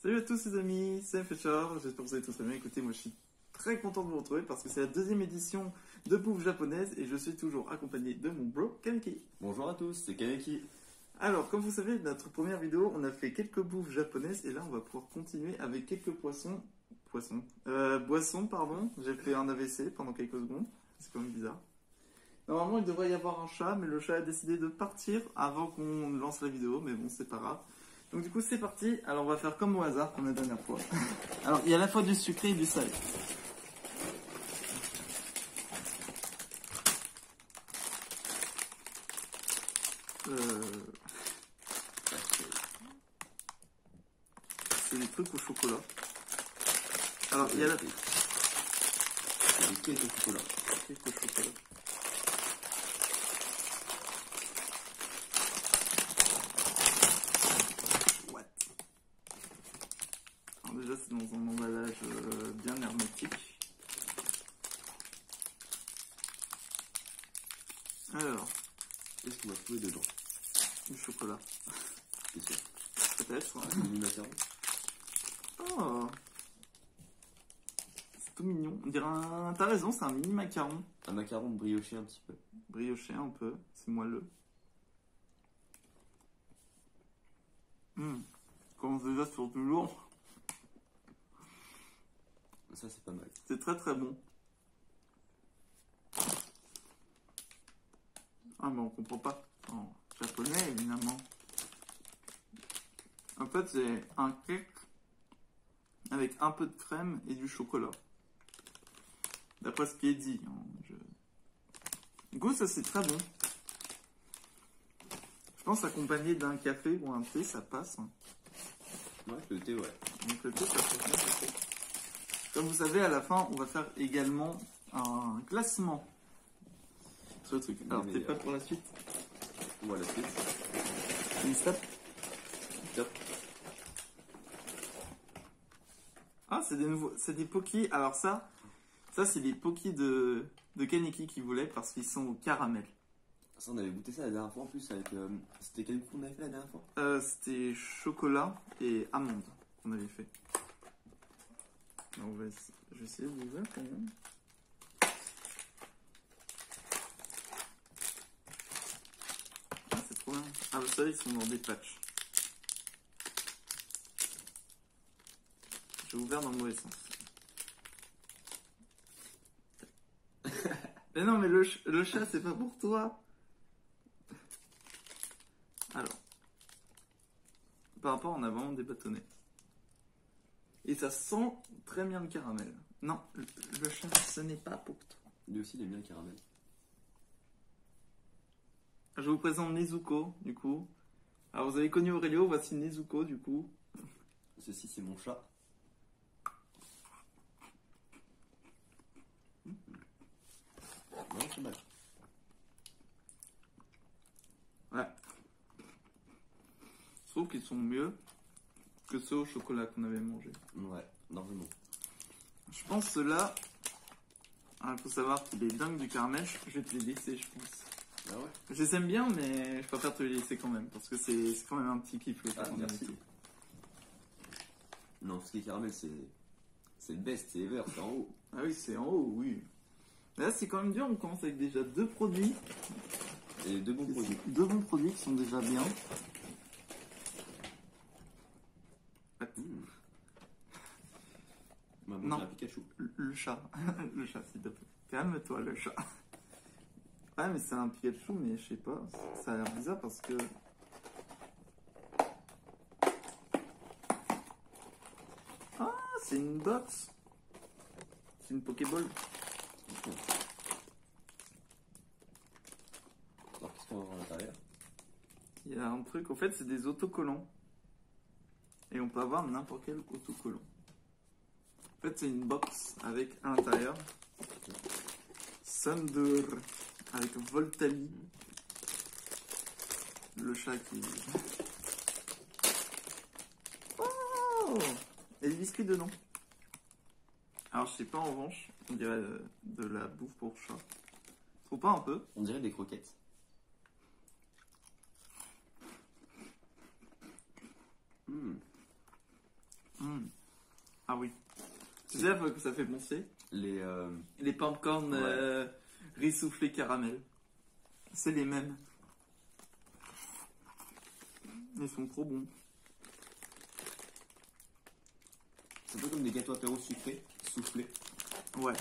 Salut à tous les amis, c'est Fetcher, j'espère que vous allez tous très bien. Écoutez, moi je suis très content de vous retrouver parce que c'est la deuxième édition de Bouffe Japonaise et je suis toujours accompagné de mon bro Kaneki. Bonjour à tous, c'est Kaneki. Alors, comme vous savez, notre première vidéo, on a fait quelques bouffes japonaises et là on va pouvoir continuer avec quelques boissons, pardon. J'ai fait un AVC pendant quelques secondes, c'est quand même bizarre. Normalement il devrait y avoir un chat, mais le chat a décidé de partir avant qu'on lance la vidéo, mais bon c'est pas grave. Donc du coup c'est parti, alors on va faire comme au hasard comme la dernière fois. Alors il y a à la fois du sucré et du salé. C'est des trucs au chocolat. Alors il y a la... C'est des cakes au chocolat. Cake au chocolat. What? Alors déjà c'est dans un emballage bien hermétique. Alors, qu'est-ce qu'on va trouver dedans? du chocolat. C'est sûr. Peut-être. Un mini macaron. Oh, c'est tout mignon. On dirait un... T'as raison, c'est un mini macaron. Un macaron brioché un petit peu. Brioché un peu, c'est moelleux. Commence déjà sur du lourd. Ça c'est pas mal. C'est très très bon. Ah mais on comprend pas en japonais évidemment. En fait c'est un cake avec un peu de crème et du chocolat. D'après ce qui est dit. Du coup ça c'est très bon. Je pense accompagné d'un café ou un thé ça passe. Ouais, le thé, ouais. Donc le thé ça passe bien. Ça passe. Comme vous savez à la fin on va faire également un classement. Ce truc. Alors t'es prêt pour la suite? On va la suite. Stop. Top. Ah, c'est des nouveaux, c'est des Poki. Alors ça c'est les Poki de Kaneki qui voulait parce qu'ils sont au caramel. Ça, on avait goûté ça la dernière fois en plus avec. C'était quel coup on avait fait la dernière fois? C'était chocolat et amande qu'on avait fait. Alors, je vais essayer de l'ouvrir quand même. Ah, c'est trop bien. Ah, vous savez, ils sont dans des patchs. J'ai ouvert dans le mauvais sens. Mais non, mais le chat, c'est pas pour toi. Alors, par rapport, on a vraiment des bâtonnets. Et ça sent très bien le caramel. Non, le chat, ce n'est pas pour toi. Lui aussi, il aime bien le caramel. Je vous présente Nezuko, du coup. Alors, vous avez connu Aurelio, voici Nezuko, du coup. Ceci, c'est mon chat. Non, c'est mal. Ouais. Je trouve qu'ils sont mieux que ceux au chocolat qu'on avait mangé. Ouais, largement. Je pense ceux-là. Il faut savoir qu'il est dingue du caramel. Je vais te les laisser, je pense. Ah ouais? Je les aime bien, mais je préfère te les laisser quand même. Parce que c'est quand même un petit kiff le Ah, caramel. merci. Non, ce qui est caramel, c'est le best, c'est ever, c'est en haut. Ah oui, c'est en haut, oui. Mais là, c'est quand même dur. On commence avec déjà deux produits. Et deux bons produits. Deux bons produits qui sont déjà bien. On va Non. manger un Pikachu. Le chat. Le chat, s'il te plaît. Calme-toi, le chat. Ouais, mais c'est un Pikachu, mais je sais pas. Ça a l'air bizarre parce que... Ah, c'est une box. C'est une Pokéball. Alors, qu'est-ce qu'on va avoir à l'intérieur? Il y a un truc, en fait, c'est des autocollants. Et on peut avoir n'importe quel autocollant. En fait, c'est une box avec à l'intérieur Thunder avec Voltali. Le chat qui... Oh! Et des biscuits dedans. Alors, je sais pas en revanche, on dirait de la bouffe pour chat. Trouve pas un peu? On dirait des croquettes. Ah oui. Tu sais à quoi que ça fait penser? Les. Les popcorn Ouais. riz soufflé caramel. C'est les mêmes. Ils sont trop bons. C'est un peu comme des gâteaux apéro sucrés, soufflés. Ouais.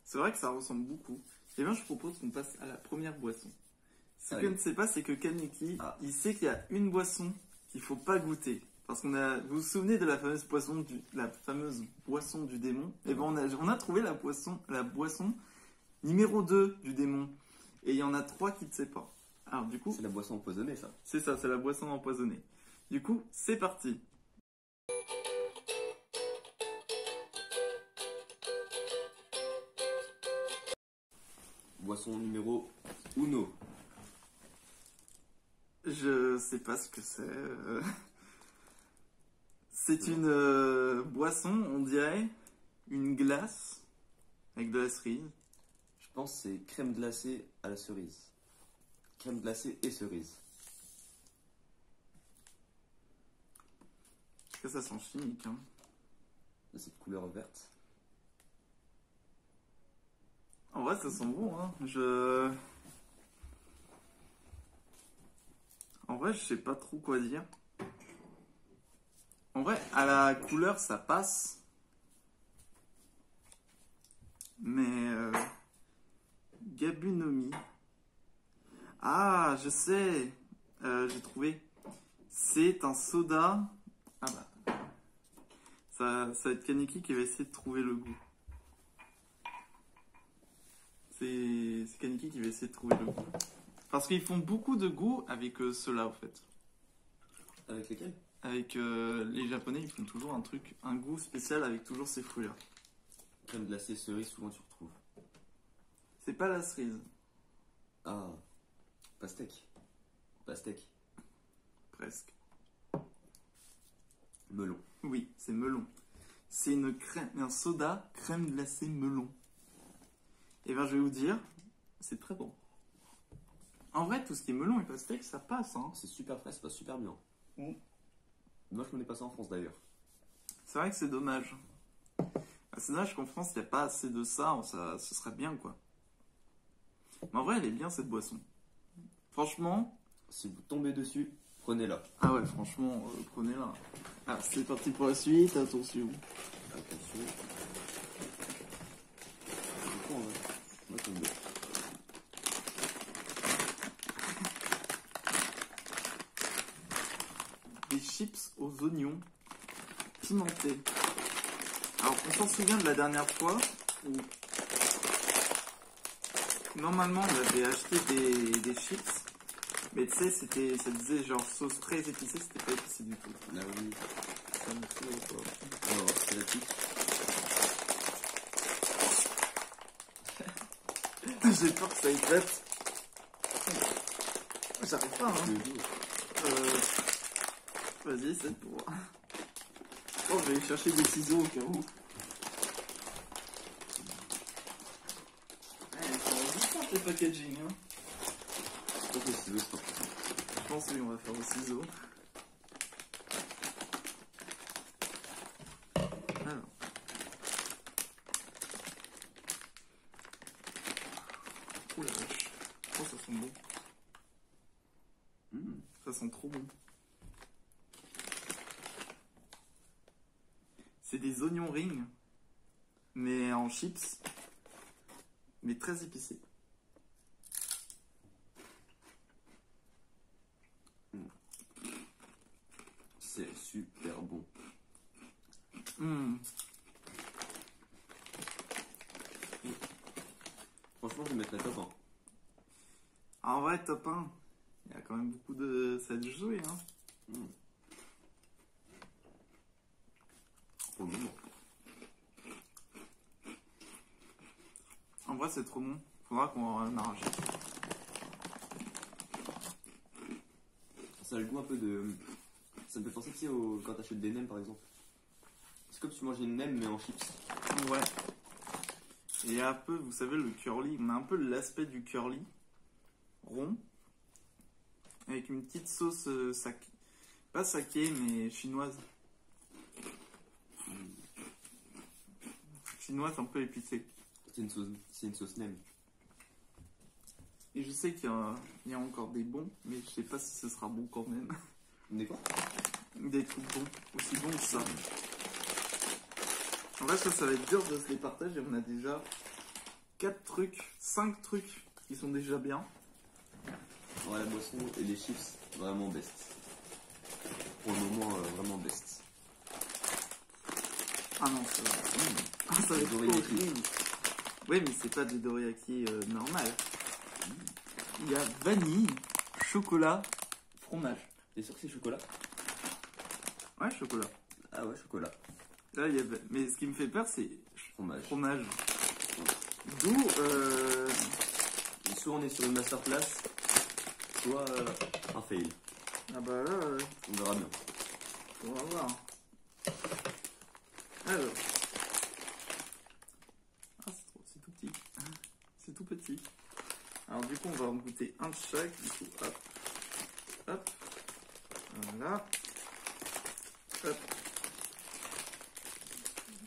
C'est vrai que ça ressemble beaucoup. Et bien, je propose qu'on passe à la première boisson. Ce que je Allez. ne sais pas, c'est que Kaneki, Ah. il sait qu'il y a une boisson qu'il faut pas goûter. Parce qu'on a, vous vous souvenez de la fameuse boisson du démon? Et ben on a trouvé la boisson numéro 2 du démon. Et il y en a 3 qui ne sait pas. Alors du coup, C'est la boisson empoisonnée, ça. c'est ça, c'est la boisson empoisonnée. Du coup, c'est parti. Boisson numéro uno. Je sais pas ce que c'est. C'est une boisson, on dirait, une glace avec de la cerise. Je pense que c'est crème glacée à la cerise. Crème glacée et cerise. Est-ce que ça sent chimique, hein? De cette couleur verte. En vrai, ça sent bon, hein. En vrai, je sais pas trop quoi dire. En vrai, à la couleur, ça passe. Mais... Gabunomi. Ah, je sais. J'ai trouvé. C'est un soda. Ah bah. Ça va être Kaneki qui va essayer de trouver le goût. C'est Kaneki qui va essayer de trouver le goût. Parce qu'ils font beaucoup de goût avec ceux-là, en fait. Avec lesquels? Avec les Japonais, ils font toujours un goût spécial avec toujours ces fruits-là. Crème glacée, cerise, souvent tu retrouves. C'est pas la cerise, Ah, pastèque. Pastèque. presque. Melon. Oui, c'est melon. C'est une crème, un soda crème glacée melon. Et ben je vais vous dire, c'est très bon. En vrai, tout ce qui est melon et pastèque, ça passe, hein. C'est super frais, ça passe super bien. Mm. Moi je connais pas ça en France d'ailleurs. C'est vrai que c'est dommage. C'est dommage qu'en France, il n'y a pas assez de ça, ce serait bien, quoi. Mais en vrai, elle est bien, cette boisson. Franchement, Si vous tombez dessus, prenez-la. ah ouais, franchement, prenez-la. Ah, c'est parti pour la suite, attention. Attention. Du coup, on va tomber. Des chips aux oignons pimentés. Alors, on s'en souvient de la dernière fois où normalement on avait acheté des chips, mais tu sais, ça disait genre sauce très épicée, c'était pas épicé du tout. Là oui. Ça me fait quoi. Alors, c'est la petite. J'ai peur que ça éclate. J'arrive pas, hein. Le jour. Vas-y, c'est pour. Oh, je vais aller chercher des ciseaux au cas où. Ça va vite faire le packaging, hein. Je pense que c'est le sport. Je pense que oui, on va faire au ciseau. Alors. Oh la vache. Oh, ça sent bon. Ça sent trop bon. C'est des oignons rings, mais en chips, mais très épicés. C'est super bon. Mmh. Franchement, je vais mettre la top 1. En vrai, top 1, il y a quand même beaucoup de... ça a dû jouer, hein. Pour le moment. En vrai, c'est trop bon. Faudra qu'on en arrache. Ça a le goût un peu de... Ça me fait penser, tu sais, quand t'achètes des nems par exemple. C'est comme si tu mangeais une nem mais en chips. Ouais. Et un peu, vous savez, le curly, on a un peu l'aspect du curly, rond, avec une petite sauce pas saké, mais chinoise. chinoise un peu épicée. C'est une sauce nem. Et je sais qu'il y a encore des bons, mais je sais pas si ce sera bon quand même. Des quoi? Des trucs bons, aussi bons que ça. En vrai, ça va être dur de se les partager. On a déjà 5 trucs qui sont déjà bien. Ouais, la boisson et les chips, vraiment best. Pour le moment, vraiment best. Ah non, ça va être horrible. Oui, mais c'est pas des dorayaki normal. Il y a vanille, chocolat, fromage. T'es sûr que c'est chocolat? Ouais, chocolat. Ah ouais, chocolat. Là, mais ce qui me fait peur, c'est fromage. D'où... Soit on est sur une masterclass, soit un fail. Ah bah là... On verra bien. On va voir. Alors... Ah, c'est tout petit. C'est tout petit. Alors du coup, on va en goûter un de chaque. Du coup, hop. Hop. Voilà. Hop.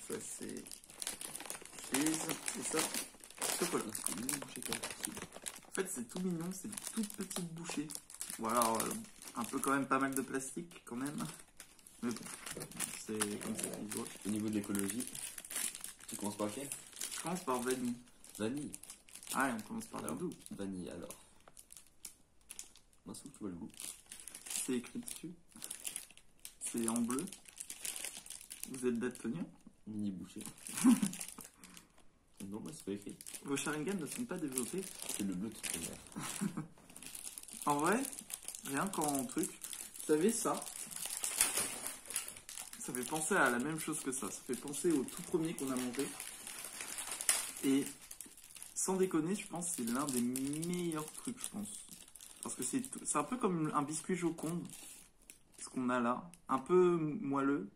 Ça, c'est... cheese. Et ça, chocolat. En fait, c'est tout mignon. C'est des toutes petites bouchées. Bon, alors, un peu quand même pas mal de plastique, quand même. Mais bon, c'est comme ça qu'il doit. Au niveau de l'écologie, tu commences par lequel? Je commence par vanille. Vanille. Ah, et on commence par le goût. Vanille, alors. Mince, où tu vois le goût? C'est écrit dessus. C'est en bleu. Vous êtes daltonien? Mini bouchée. Non, moi c'est pas écrit. Vos Sharingan ne sont pas développés. C'est le bleu qui est vert. En vrai, rien qu'en truc. Vous savez ça? Ça fait penser à la même chose que ça. Ça fait penser au tout premier qu'on a monté. Et sans déconner, je pense que c'est l'un des meilleurs trucs, je pense. Parce que c'est un peu comme un biscuit Joconde. Ce qu'on a là. Un peu moelleux.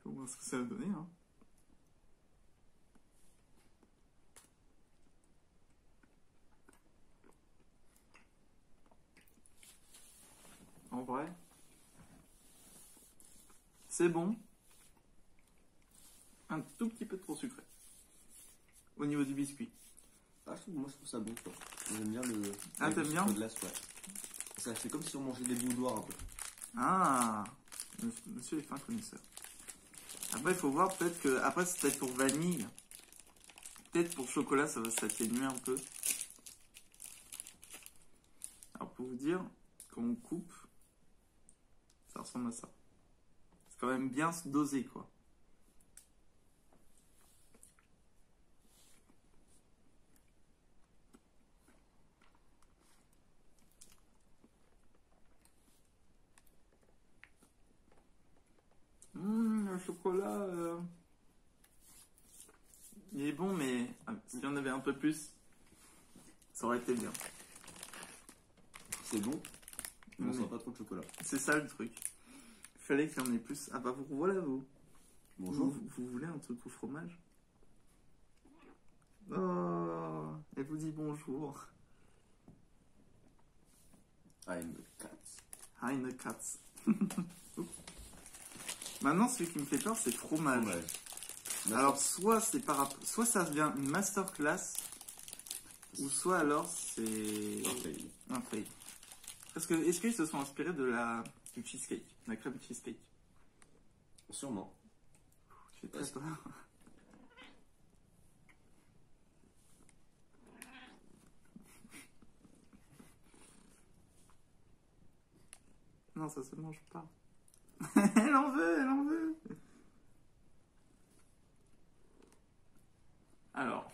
On va voir ce que ça va donner. Hein. En vrai, c'est bon. Un tout petit peu trop sucré. Au niveau du biscuit. Ah, moi je trouve ça bon, quoi. J'aime bien le. Ah, t'aimes bien? De glace, ouais. Ça fait comme si on mangeait des boudoirs un peu. Ah, monsieur est fin connaisseur. Après, il faut voir, peut-être que. Après, c'est peut-être pour vanille. Peut-être pour chocolat, ça va s'atténuer un peu. Alors, pour vous dire, quand on coupe, ça ressemble à ça. C'est quand même bien dosé, quoi. Le chocolat, il est bon, mais s'il y en avait un peu plus, ça aurait été bien. C'est bon, mais on sent pas trop de chocolat. C'est ça le truc. Il fallait qu'il y en ait plus. Ah bah vous, voilà vous. Bonjour. Vous voulez un truc au fromage? Oh, elle vous dit bonjour. I'm a cat. I'm a cat. Maintenant, celui qui me fait peur, c'est fromage. Alors, soit ça devient une masterclass, ou soit alors c'est un fail. Parce que, est-ce qu'ils se sont inspirés du cheesecake, la crème cheesecake? Sûrement. J'ai très peur. Non, ça se mange pas. Elle en veut, elle en veut. Alors.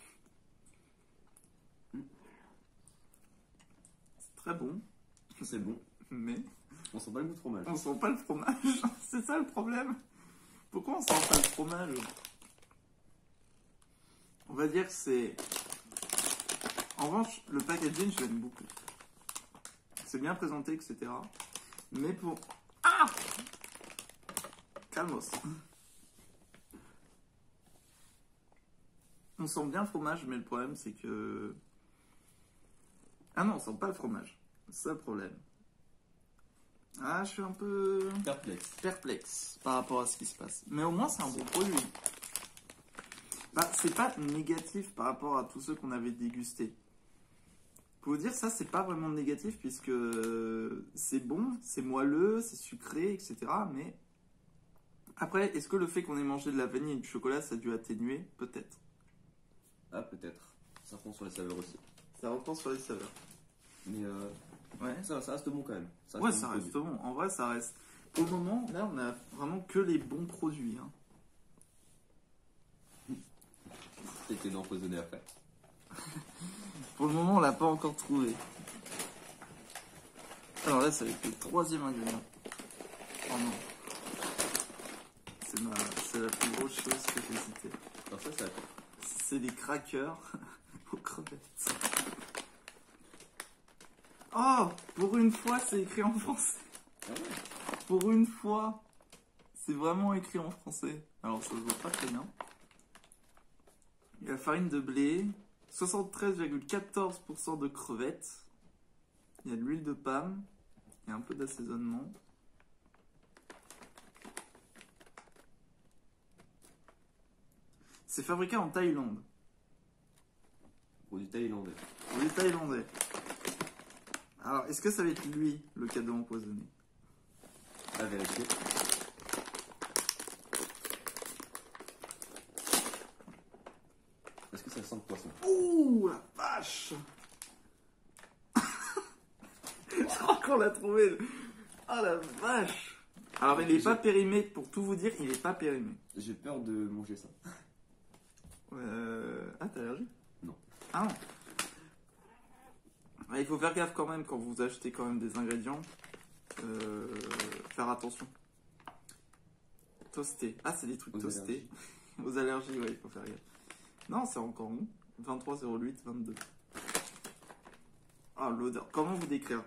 C'est très bon. C'est bon. Mais. On sent pas le goût de fromage. On sent pas le fromage. C'est ça le problème. Pourquoi on sent pas le fromage? On va dire que c'est... En revanche, le packaging, je l'aime beaucoup. C'est bien présenté, etc. Mais pour... Ah! Calmos. On sent bien le fromage, mais le problème, c'est que... Ah non, on sent pas le fromage. C'est ça le problème. Ah, je suis un peu... Perplexe. Perplexe par rapport à ce qui se passe. Mais au moins, c'est un bon produit. Bah, c'est pas négatif par rapport à tous ceux qu'on avait dégustés. Pour vous dire, ça, c'est pas vraiment négatif puisque c'est bon, c'est moelleux, c'est sucré, etc. Mais après, est-ce que le fait qu'on ait mangé de la vanille et du chocolat, ça a dû atténuer? Peut-être. Ah, peut-être. Ça reprend sur les saveurs aussi. Ça reprend sur les saveurs. Mais Ouais, ça reste bon quand même. ouais, ça reste bon. En vrai, ça reste. Au moment, là, on a vraiment que les bons produits. Hein. C'était empoisonné après. Pour le moment, on l'a pas encore trouvé. Alors là, ça va être le troisième ingrédient. Oh non. C'est la plus grosse chose que j'ai citée. Alors ça C'est des crackers aux crevettes. Oh, pour une fois, c'est écrit en français. Ah ouais. Pour une fois, c'est vraiment écrit en français. Alors ça se voit pas très bien. Il y a la farine de blé, 73,14% de crevettes. Il y a de l'huile de palme. Il y a un peu d'assaisonnement. C'est fabriqué en Thaïlande. Produit thaïlandais. Oui, thaïlandais. Alors, est-ce que ça va être lui, le cadeau empoisonné? À vérifier. Est-ce que ça sent le poisson? Ouh, la vache! Je crois qu'on l'a trouvé. Ah, la vache! Alors, il n'est pas périmé, pour tout vous dire, il n'est pas périmé. J'ai peur de manger ça. Ah, t'as allergie? Non. Ah non. Il faut faire gaffe quand même quand vous achetez quand même des ingrédients. Faire attention. Toasté. Ah, c'est des trucs toastés. Aux allergies, ouais, il faut faire gaffe. Non, c'est encore bon. 23,08, 22. Ah, l'odeur. Comment vous décrire?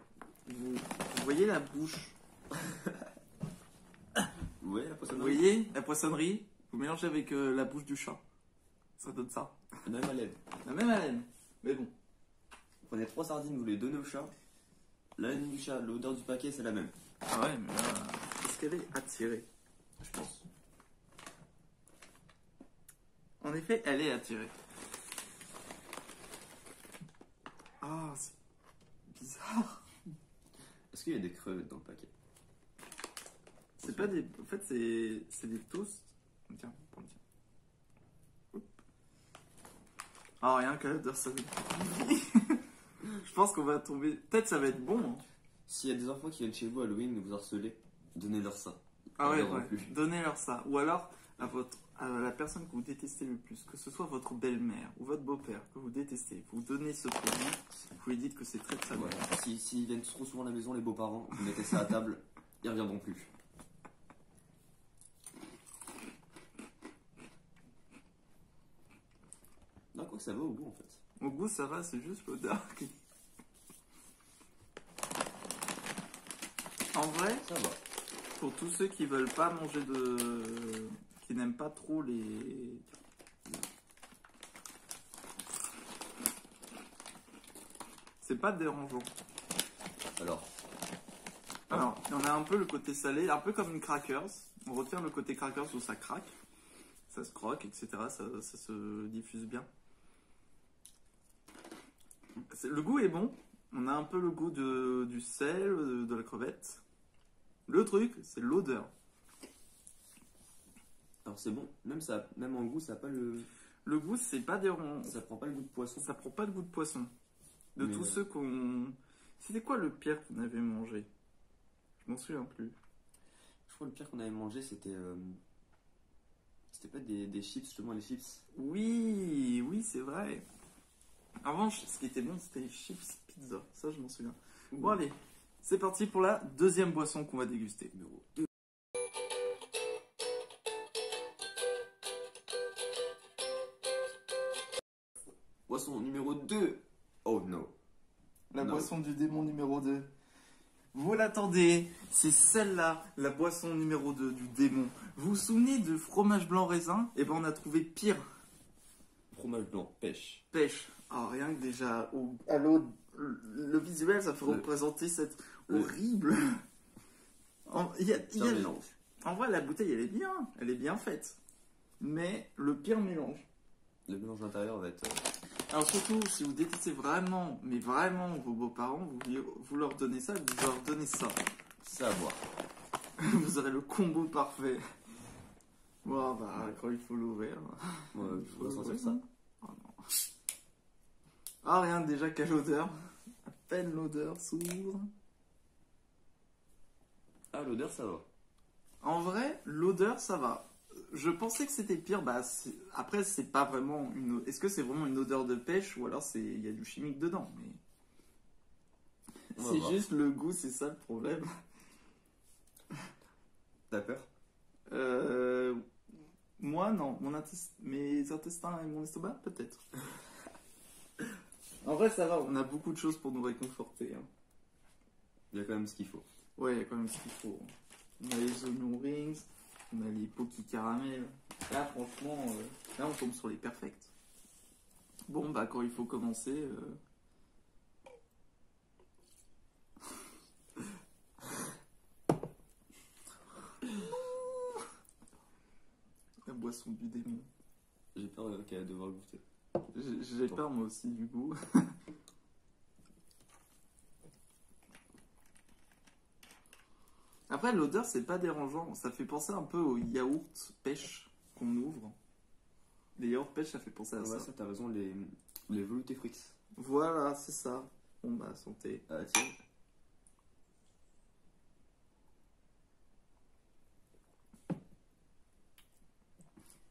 Vous voyez la bouche? Ouais, la Vous poissonnerie. voyez la poissonnerie? Vous mélangez avec la bouche du chat. Ça donne ça. La même haleine. La même haleine. Mais bon. Vous prenez 3 sardines, vous les donnez au chat. La haleine du chat, l'odeur du paquet, c'est la même. Ah ouais, mais là, est-ce qu'elle est attirée? Je pense. En effet, elle est attirée. Ah, c'est bizarre. Est-ce qu'il y a des crevettes dans le paquet? C'est pas des. En fait, c'est des toasts. Tiens, prends le tien. Oup. Ah, rien qu'à l'odeur, ça. Je pense qu'on va tomber. Peut-être ça va être bon. Hein. S'il y a des enfants qui viennent chez vous à Halloween et vous harceler, donnez-leur ça. Ah ouais, Ils reviendront ouais. plus. Donnez-leur ça. Ou alors à la personne que vous détestez le plus, que ce soit votre belle-mère ou votre beau-père que vous détestez, vous donnez ce produit, vous lui dites que c'est très très bon. Voilà. S'ils viennent trop souvent à la maison, les beaux-parents, vous mettez ça à table, ils reviendront plus. Non, quoi que ça va au goût en fait. Au goût, ça va, c'est juste l'odeur qui. En vrai, Ça va. pour tous ceux qui veulent pas manger de. Qui n'aiment pas trop les. C'est pas dérangeant. Alors, Alors, il y en a un peu le côté salé, un peu comme une crackers. On retient le côté crackers où ça craque, ça se croque, etc. Ça se diffuse bien. Le goût est bon. On a un peu le goût du sel, de la crevette. Le truc, c'est l'odeur. alors c'est bon, même en goût, ça a pas le. Le goût, c'est pas dérangeant. Ça prend pas le goût de poisson. Ça prend pas le goût de poisson. De Mais tous ceux qu'on. C'était quoi le pire qu'on avait mangé? Je m'en souviens plus. Je crois que le pire qu'on avait mangé, c'était. C'était pas des chips, justement, les chips. Oui, oui, c'est vrai. En revanche, ce qui était bon, c'était les chips pizza. Ça, je m'en souviens. Bon, allez, c'est parti pour la deuxième boisson qu'on va déguster. Numéro 2. Boisson numéro 2. Oh no. La Non. boisson du démon numéro 2. Vous l'attendez, c'est celle-là, la boisson numéro 2 du démon. Vous vous souvenez de fromage blanc raisin? Eh ben, on a trouvé pire. Fromage blanc, pêche. Pêche. Ah, rien que déjà, à l'eau, le visuel, ça fait représenter cette horrible. C'est un mélange. En vrai, la bouteille, elle est bien faite. Mais le pire mélange. Le mélange d'intérieur va être. Alors surtout, si vous détestez vraiment, mais vraiment vos beaux-parents, vous leur donnez ça, vous leur donnez ça. Ça à boire. Vous aurez le combo parfait. Bon, bah, quand il faut l'ouvrir. Ouais, il je faut vais sentir l'ouvrir. ça. Oh non. Ah, rien, déjà, quelle odeur. À peine l'odeur s'ouvre. Ah, l'odeur, ça va. En vrai, l'odeur, ça va. Je pensais que c'était pire. Bah, après, c'est pas vraiment une. Est-ce que c'est vraiment une odeur de pêche ou alors il y a du chimique dedans? Mais On va c'est voir. juste le goût, c'est ça le problème. T'as peur? Euh, Moi, non. Mes intestins et mon estomac, peut-être. En vrai, ça va. On a beaucoup de choses pour nous réconforter, hein. Il y a quand même ce qu'il faut. Ouais, il y a quand même ce qu'il faut. On a les onion rings, on a les poki caramel. Là, franchement, là, on tombe sur les perfects. Bon, bah, quand il faut commencer. La boisson du démon. J'ai peur qu'elle va devoir goûter. J'ai peur, moi aussi, du goût. Après, l'odeur, c'est pas dérangeant. Ça fait penser un peu au yaourt pêche qu'on ouvre. Les yaourts pêche, ça fait penser à Ouais, ça. ça, t'as raison, les veloutés frix. Voilà, c'est ça. Bon, bah, santé. Ah, tiens.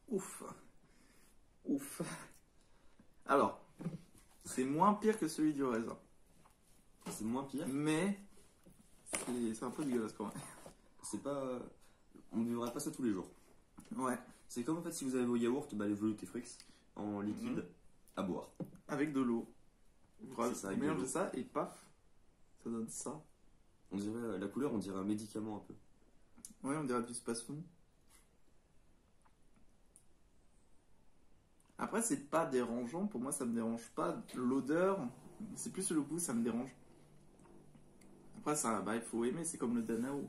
Ouf. Ouf. Alors, c'est moins pire que celui du raisin. C'est moins pire. Mais, c'est un peu dégueulasse quand même. C'est pas. On ne vivra pas ça tous les jours. Ouais. C'est comme en fait si vous avez vos yaourts, bah, les veloutés frix en liquide Mhm. à boire. Avec de l'eau. C'est ça, avec de mélangez l'eau. ça et paf, ça donne ça. On dirait la couleur, on dirait un médicament un peu. Ouais, on dirait du spasson. Après, c'est pas dérangeant. Pour moi, ça me dérange pas. L'odeur, c'est plus le goût, ça me dérange. Après, ça, bah, il faut aimer. C'est comme le Danao.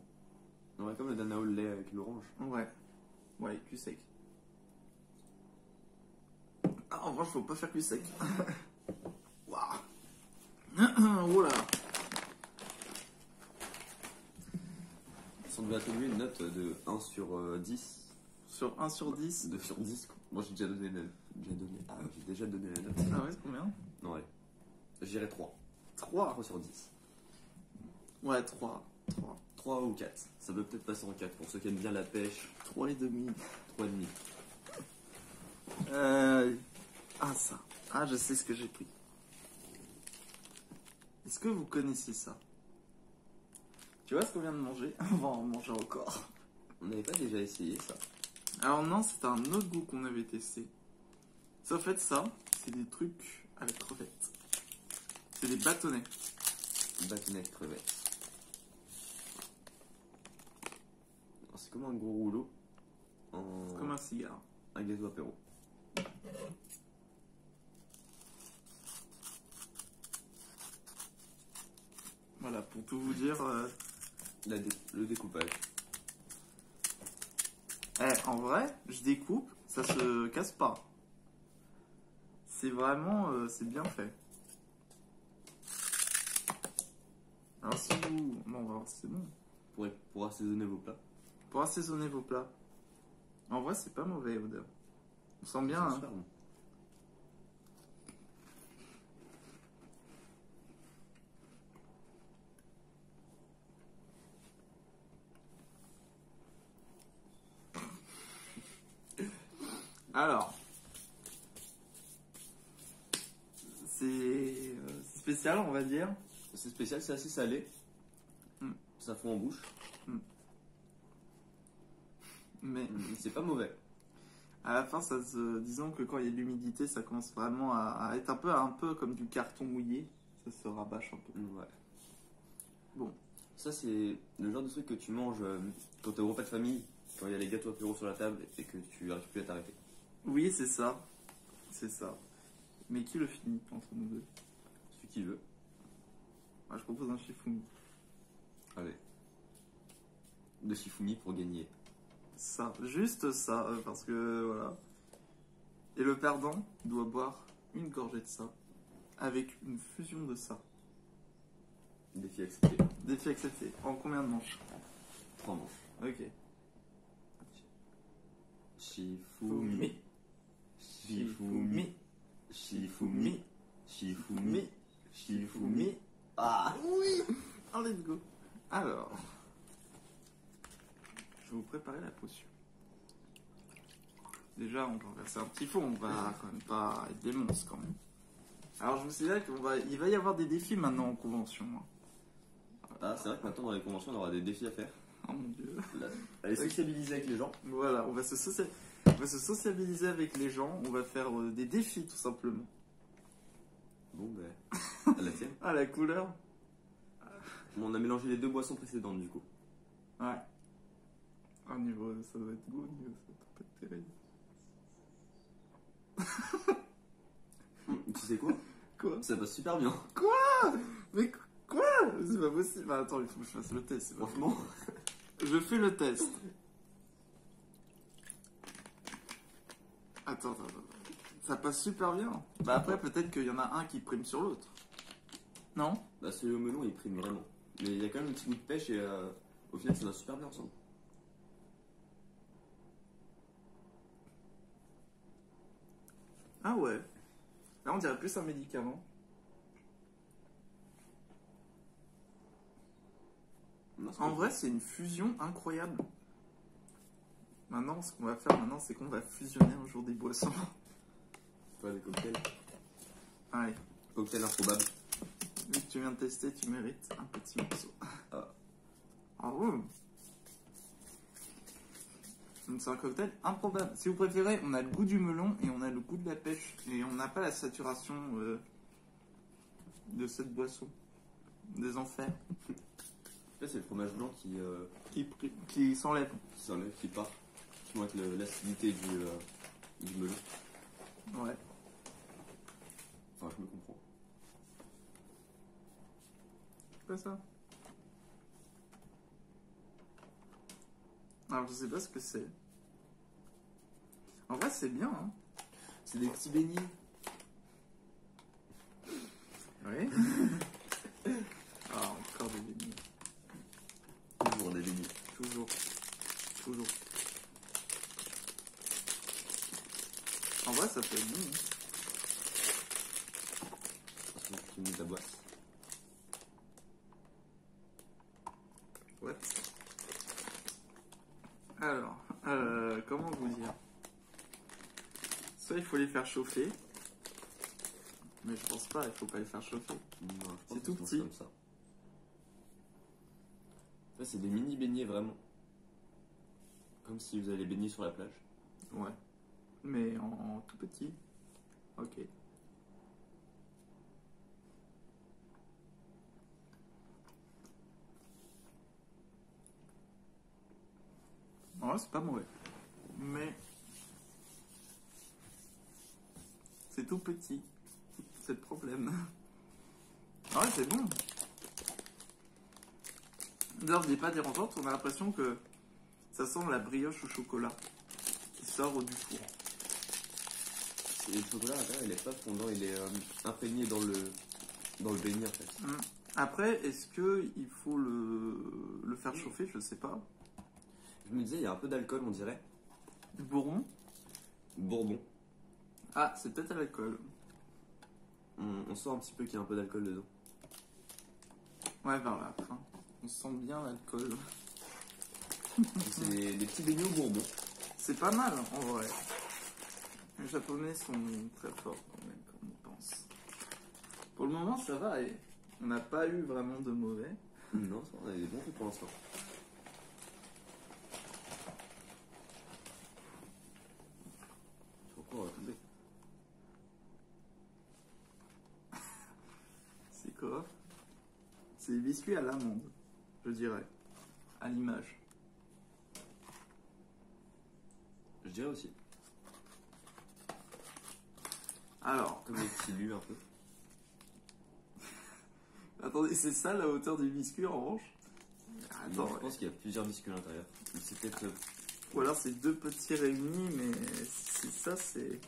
On aurait comme le Danao le lait avec l'orange. Ouais. Ouais, cul sec. Ah, en revanche, faut pas faire cul sec. Waouh. Oh là. Si on devait attribuer une note de 1 sur 10, Sur 1 sur 10. 2 sur 10, moi j'ai déjà donné j'ai déjà donné la note. Ah ouais, c'est combien? Non, ouais. J'irais 3. 3. 3 sur 10. Ouais, 3. 3. 3 ou 4. Ça peut peut-être passer en 4 pour ceux qui aiment bien la pêche. 3 et demi. 3,5. Ah, ça. Ah, je sais ce que j'ai pris. Est-ce que vous connaissez ça? Tu vois ce qu'on vient de manger? On va en manger encore. On n'avait pas déjà essayé ça. Alors non, c'est un autre goût qu'on avait testé. Ça, en fait, ça, c'est des trucs avec crevettes. C'est des bâtonnets. Bâtonnet de crevettes. Alors, c'est comme un gros rouleau. C'est comme un cigare. Un gâteau apéro. Voilà, pour tout vous dire. Le découpage. En vrai, je découpe, ça se casse pas. C'est vraiment, c'est bien fait. Alors si vous... Bon, on va voir si c'est bon. Pour assaisonner vos plats. Pour assaisonner vos plats. En vrai, c'est pas mauvais, odeur. On sent bien, C'est hein. super bon. Alors, c'est spécial, on va dire. C'est spécial, c'est assez salé. Mm. Ça fond en bouche. Mais C'est pas mauvais. à la fin, disons que quand il y a de l'humidité, ça commence vraiment à être un peu comme du carton mouillé. Ça se rabâche un peu. Ouais. Bon. Ça, c'est le genre de truc que tu manges quand t'es au repas de famille, quand il y a les gâteaux apéro sur la table et que tu arrives plus à t'arrêter. Oui, c'est ça. C'est ça. Mais qui le finit entre nous deux? Celui qui veut. Moi, je propose un chiffon. Allez. De Shifumi pour gagner. Ça, juste ça, parce que voilà. Et le perdant doit boire une gorgée de ça avec une fusion de ça. Défi accepté. Défi accepté. En combien de manches? 3 manches. Ok. Shifumi. Shifumi. Shifumi. Shifumi. Shifumi. Ah oui. Oh, let's go. Alors, je vais vous préparer la potion. Déjà, on va verser un petit fond, on va quand même pas être des monstres quand même. Alors, je vous signale qu'il va y avoir des défis maintenant en convention. Ah, c'est vrai que maintenant dans les conventions, on aura des défis à faire. Oh mon dieu. Aller sociabiliser avec les gens. Voilà, on va se sociabiliser avec les gens, on va faire des défis tout simplement. Bon, ben, à la tienne. Ah, la couleur. On a mélangé les deux boissons précédentes du coup. Ouais. Au niveau, ça doit être beau, au niveau, ça doit pas être terrible. Tu sais quoi? Quoi? Ça passe super bien. Quoi? Mais quoi? C'est pas possible. Bah, attends, il faut que je fasse le test. Franchement. Je fais le test. Attends. Ça passe super bien. Bah après, peut-être qu'il y en a un qui prime sur l'autre. Non? Bah celui au melon, il prime vraiment. Mais il y a quand même un petit goût de pêche et au final, ça va super bien ensemble. Ah ouais. Là, on dirait plus un médicament. Non, En vrai, c'est une fusion incroyable. Maintenant, ce qu'on va faire maintenant, c'est qu'on va fusionner un jour des boissons. pas des cocktails. Allez, Cocktail improbable. vu que tu viens de tester, tu mérites un petit morceau. Ah. Ah ouais. Donc c'est un cocktail improbable. Si vous préférez, on a le goût du melon et on a le goût de la pêche. Et on n'a pas la saturation de cette boisson. Des enfers. Là, c'est le fromage blanc Qui s'enlève. qui s'enlève, qui part. Avec l'acidité du melon. Ouais. Enfin, je me comprends. C'est pas ça. Alors, je sais pas ce que c'est. En vrai, c'est bien, hein. C'est des petits beignets. Oui. Ah, encore des beignets. Toujours des beignets. Toujours. En vrai, ça peut être bon. Hein. Franchement, tu me mets ta boîte. What? Alors, comment vous dire? Soit il faut les faire chauffer. Mais je pense pas, il faut pas les faire chauffer. Non, je pense C'est que tout je pense petit. comme ça. Là, c'est des mini beignets vraiment. Comme si vous allez baigner sur la plage. Ouais. Mais en tout petit. Ok. Ouais, c'est pas mauvais. Mais c'est tout petit. C'est le problème. Ouais, c'est bon. D'ailleurs, je dis pas dérangeante, on a l'impression que ça sent la brioche au chocolat qui sort du four. Et le chocolat à l'intérieur, il est pas fondant, il est imprégné dans le beignet en fait. Après, est-ce que il faut le faire chauffer? Je sais pas. Je me disais, il y a un peu d'alcool, on dirait. Du bourbon? Bourbon. Ah, c'est peut-être à l'alcool. On sent un petit peu qu'il y a un peu d'alcool dedans. Ouais, vers la fin. On sent bien l'alcool. C'est des petits beignets au bourbon. C'est pas mal en vrai. Les Japonais sont très forts quand même, comme on pense. Pour le moment, ça va. Et on n'a pas eu vraiment de mauvais. Non, ça, on a des bons trucs pour l'instant. Pourquoi on va tomber? C'est quoi? C'est des biscuits à l'amande, je dirais. À l'image. Je dirais aussi. Alors, Comme les petits lus un peu. attendez, c'est ça la hauteur du biscuit en revanche? Non, Attends, je pense qu'il y a plusieurs biscuits à l'intérieur. C'est peut-être. ou alors c'est deux petits réunis, mais c'est ça, c'est.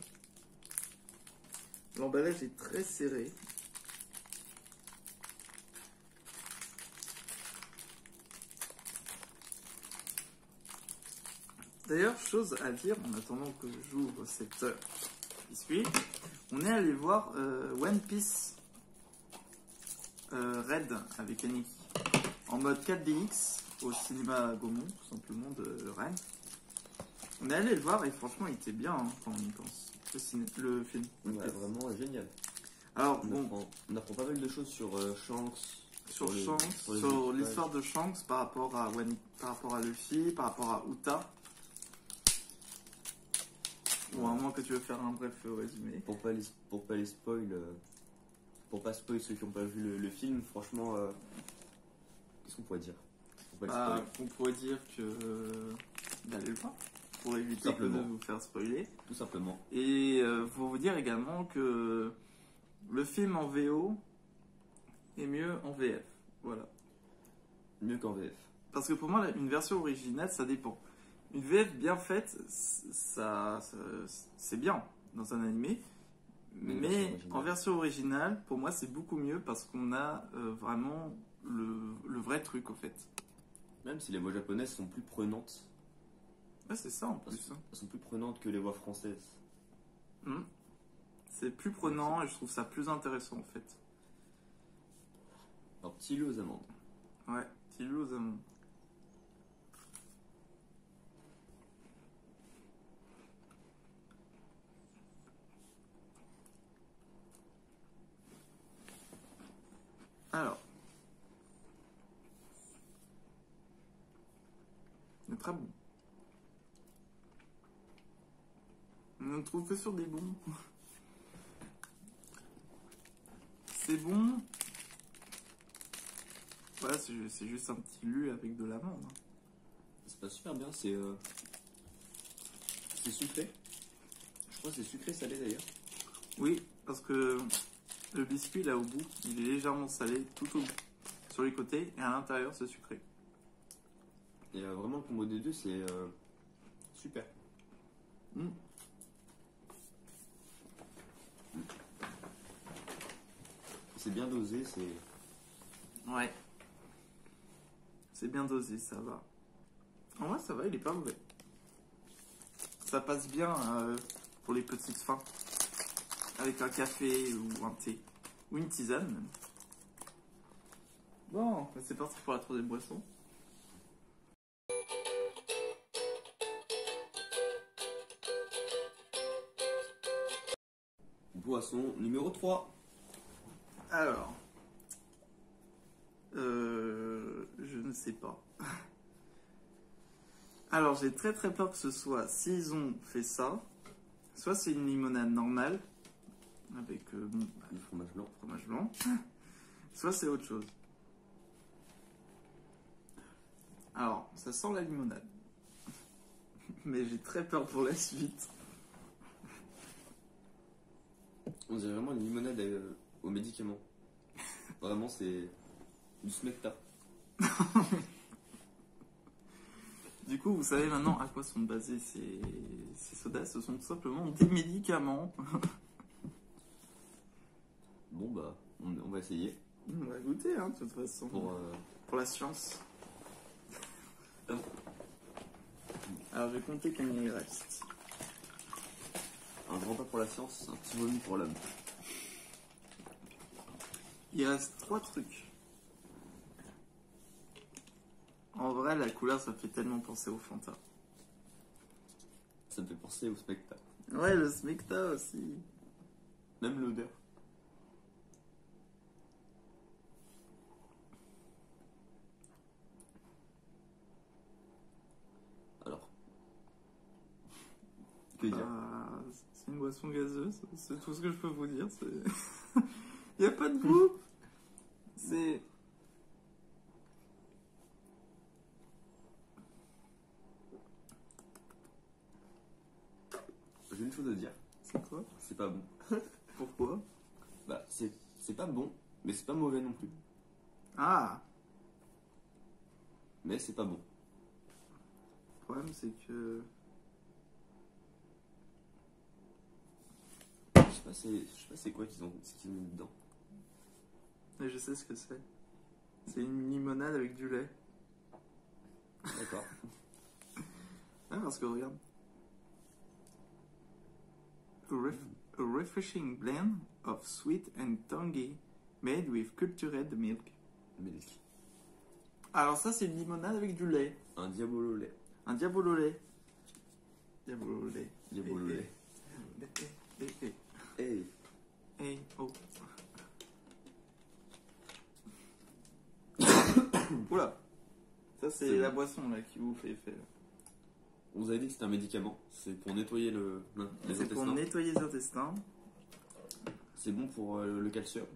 L'emballage est très serré. D'ailleurs, chose à dire, en attendant que j'ouvre cette biscuit, on est allé voir One Piece Red avec Aniki en mode 4DX au cinéma Gaumont, tout simplement, de Rennes. On est allé le voir et franchement, il était bien hein, quand on y pense. Le film. Ouais, vraiment génial. Alors, on apprend pas mal de choses sur Shanks. Sur l'histoire de Shanks par rapport à Luffy, par rapport à Uta. Bon, à moins que tu veux faire un bref résumé. Pour pas les spoil, pour pas spoil ceux qui n'ont pas vu le film, franchement, qu'est-ce qu'on pourrait dire On pourrait dire que d'aller le voir pour éviter de vous faire spoiler. Tout simplement. Et pour vous dire également que le film en VO est mieux en VF. Voilà. Mieux qu'en VF. Parce que pour moi, une version originale, ça dépend. Une VF bien faite, c'est bien dans un animé. Mais en version originale, pour moi, c'est beaucoup mieux parce qu'on a vraiment le vrai truc, en fait. Même si les voix japonaises sont plus prenantes. Ouais, c'est ça, en plus. Elles sont plus prenantes que les voix françaises. C'est plus prenant et je trouve ça plus intéressant, en fait. Alors, petit loup aux amandes. Ouais, petit loup aux amandes. Alors, c'est très bon. On ne trouve que sur des bons. C'est bon. Voilà, c'est juste un petit lu avec de l'amande. C'est pas super bien, c'est sucré. Je crois que c'est sucré salé d'ailleurs. Oui, parce que le biscuit là au bout, il est légèrement salé tout au bout, sur les côtés, et à l'intérieur c'est sucré. Et vraiment le combo des deux c'est super. C'est bien dosé, c'est... Ouais. C'est bien dosé, ça va. En vrai ça va, il est pas mauvais. Ça passe bien pour les petites fins. Avec un café ou un thé. Ou une tisane même. Bon, c'est parti pour la troisième boisson. Boisson numéro 3. Alors. Je ne sais pas. Alors j'ai très très peur que ce soit, s'ils ont fait ça, soit c'est une limonade normale, avec du fromage blanc. Soit c'est autre chose. Alors, ça sent la limonade. Mais j'ai très peur pour la suite. On dirait vraiment une limonade aux médicaments. Vraiment, c'est du smecta. Du coup, vous savez maintenant à quoi sont basés ces sodas. Ce sont tout simplement des médicaments. Bon, bah, on va essayer. On va goûter, hein, de toute façon. Pour la science. Alors, je vais compter combien il reste. Un grand pas pour la science, un petit vomi pour l'homme. Il reste 3 trucs. En vrai, la couleur, ça fait tellement penser au Fanta. Ça me fait penser au smecta. Ouais, le smecta aussi. Même l'odeur. Alors. Que dire? C'est une boisson gazeuse, c'est tout ce que je peux vous dire. Il n'y a pas de goût. C'est... J'ai une chose à dire. C'est quoi? C'est pas bon. Pourquoi? Bah, c'est pas bon, mais c'est pas mauvais non plus. Ah! Mais c'est pas bon. Le problème, c'est que... Je sais je sais pas c'est quoi ce qu'ils ont mis dedans. Mais je sais ce que c'est. C'est une limonade avec du lait. D'accord. Ah, parce que regarde. A refreshing blend of sweet and tangy made with cultured milk. Milk. Alors ça, c'est une limonade avec du lait. Un diabolo lait. Un diabolo lait. Diabolo lait. Diabolo lait. Hey. Hey, oh. Oula. Ça, c'est C'est la bon. boisson là qui vous fait effet. Là. On vous avait dit que c'était un médicament. C'est pour nettoyer les C'est pour intestins. nettoyer les intestins. C'est bon pour le calcium.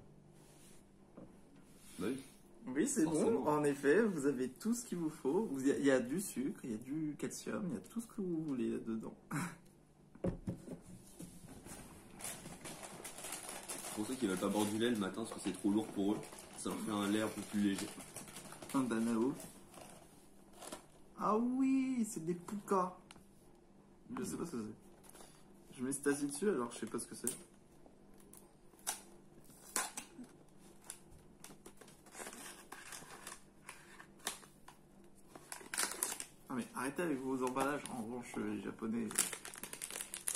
Bah oui. Oui, c'est bon. Forcément. En effet, vous avez tout ce qu'il vous faut. Il y a du sucre, il y a du calcium, il y a tout ce que vous voulez là-dedans. C'est pour ceux qui veulent pas boire du lait le matin parce que c'est trop lourd pour eux. Ça leur fait un lait un peu plus léger. Un banao. Ah oui, c'est des poukas. Je sais pas ce que c'est. Je m'extasie dessus alors je sais pas ce que c'est. Ah mais arrêtez avec vos emballages. En revanche, les japonais.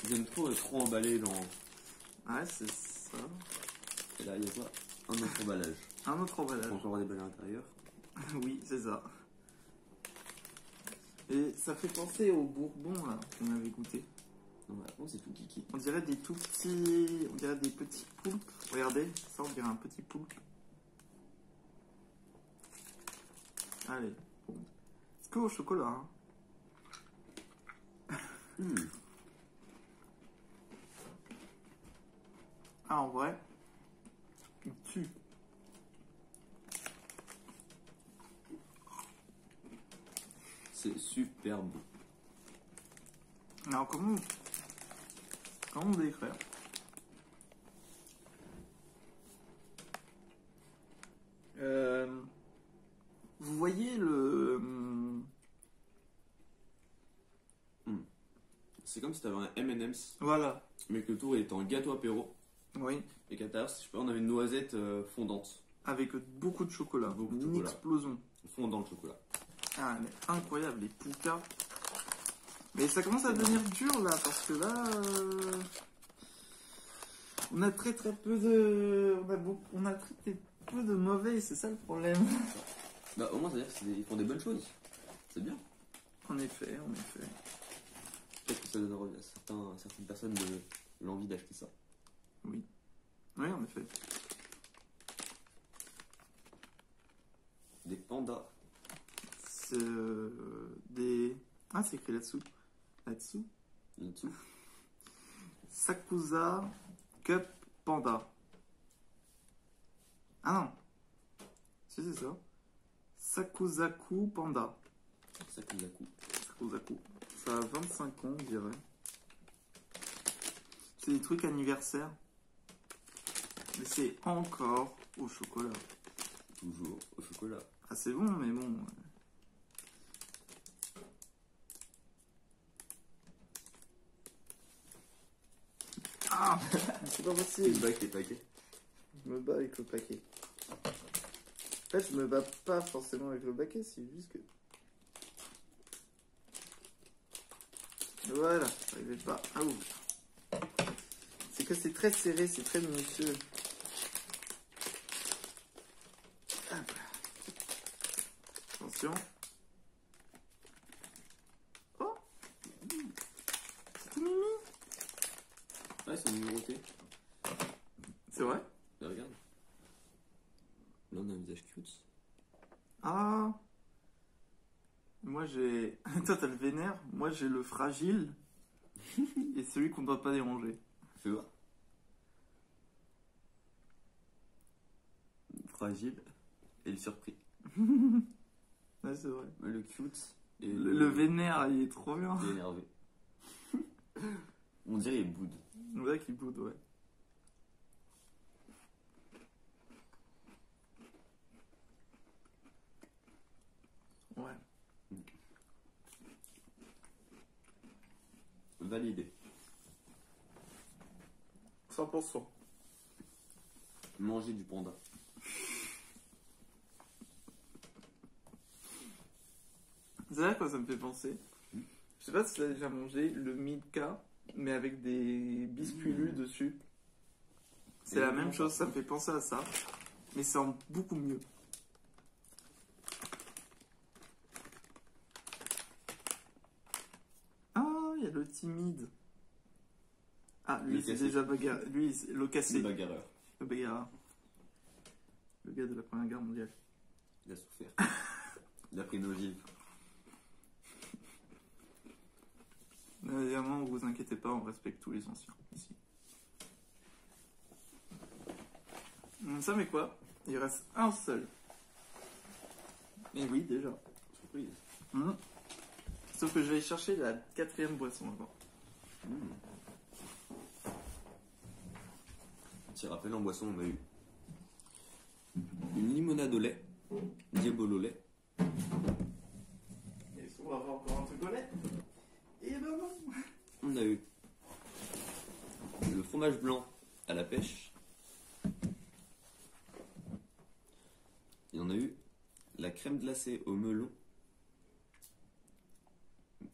J'aime trop être trop emballé dans. Ouais, c'est ça. Et là, il y a quoi? Un autre emballage. Un autre Faut emballage. encore avoir des balles à l'intérieur. Oui, c'est ça. Et ça fait penser au bourbon là qu'on avait goûté. Non, bon, c'est tout kiki. On dirait des tout petits. On dirait des petits poulpes. Regardez, ça on dirait un petit poulpe. Allez. Bon. C'est que au chocolat. Hein. Ah, en vrai, il tue. C'est super bon. Alors, comment décrire? Vous voyez le. C'est comme si t'avais un M&M's, Voilà. mais que le tour était en gâteau apéro. Oui. Et qu'à l'intérieur, si je peux, on avait une noisette fondante. Avec beaucoup de chocolat. Beaucoup de Une chocolat. explosion. Fondant le chocolat. Ah, mais incroyable, les poukas. Mais ça commence à devenir dur là, parce que là. On a très peu de. On a très peu de mauvais, c'est ça le problème. Bah, au moins, c'est-à-dire qu'ils font des bonnes choses. C'est bien. En effet, en effet. Peut-être que ça donne envie à certaines personnes de l'envie d'acheter ça. Oui. Oui, en effet. Des pandas. C'est des. Ah, c'est écrit là-dessous. Là-dessous. Là-dessous. Sakusa Cup Panda. Ah non. Si, c'est ça. Sakuzaku Panda. Sakuzaku. Sakuzaku. Ça a 25 ans, on dirait. C'est des trucs anniversaires. Mais c'est encore au chocolat. Toujours au chocolat. Ah, c'est bon, mais bon. Ah, c'est pas C'est possible. le bac, les paquets. Je me bats avec le paquet. En fait, je me bats pas forcément avec le paquet, c'est juste que. Voilà, j'arrivais pas. Ah ouf. C'est que c'est très serré, c'est très minutieux. Hop. Attention. Oh, c'est tout mimi. Ouais, ils sont numérotés. C'est vrai? Mais regarde. Là, on a un visage cute. Ah. Moi j'ai. Toi t'as le vénère, moi j'ai le fragile et celui qu'on ne doit pas déranger. Fais voir. Fragile et le surpris. Ouais, c'est vrai. Le cute et Le vénère, il est trop bien. il est énervé. On dirait il boude. On dirait qu'il boude, ouais. Ouais. Validé. 100%. Manger du panda. C'est à quoi ça me fait penser. Je sais pas si tu as déjà mangé le Milka, mais avec des biscuits lus dessus. C'est la même chose, ça me fait penser à ça. Mais c'est en beaucoup mieux. Ah, il y a le timide. Ah, lui, c'est déjà bagarre. Lui, c'est le cassé. Le bagarreur. Le bagarreur. Le gars de la Première Guerre mondiale. Il a souffert. Il a pris nos ogives. Évidemment, vous inquiétez pas, on respecte tous les anciens ici. Ça mais quoi? Il reste un seul. Et oui, déjà. Surprise. Sauf que je vais chercher la 4e boisson avant. Petit rappel, en boisson, on a eu une limonade au lait, diabolo au lait. Est-ce qu'on va avoir encore un truc au lait? Et ben non. On a eu le fromage blanc à la pêche. Et on a eu la crème glacée au melon.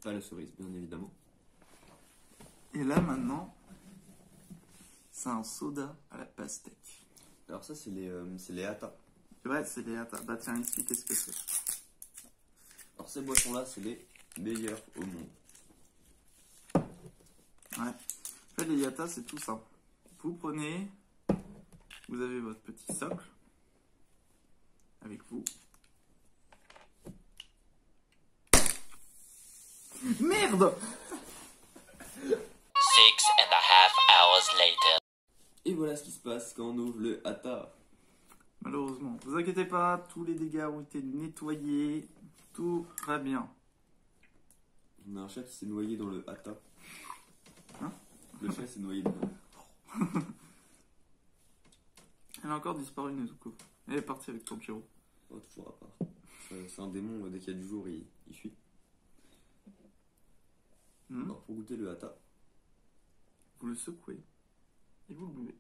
Pas la cerise, bien évidemment. Et là maintenant, c'est un soda à la pastèque. Alors ça, c'est les Hata. Ouais, c'est les Hata. Bah tiens, explique ce que c'est. Alors ces boissons-là, c'est les meilleures au monde. Ouais. En fait, les Yata, c'est tout simple. Vous prenez, vous avez votre petit socle avec vous. Merde! 6.5 hours later. Et voilà ce qui se passe quand on ouvre le Hata. Malheureusement. Vous inquiétez pas, tous les dégâts ont été nettoyés. Tout va bien. On a un chat qui s'est noyé dans le Hata. Hein? Le chat s'est noyé dedans. Elle a encore disparu, Nezuko. Elle est partie avec Tanjiro. Oh, toujours à part. C'est un démon, dès qu'il y a du jour, il fuit. Alors, pour goûter le Hata, Vous le secouez et vous le buvez.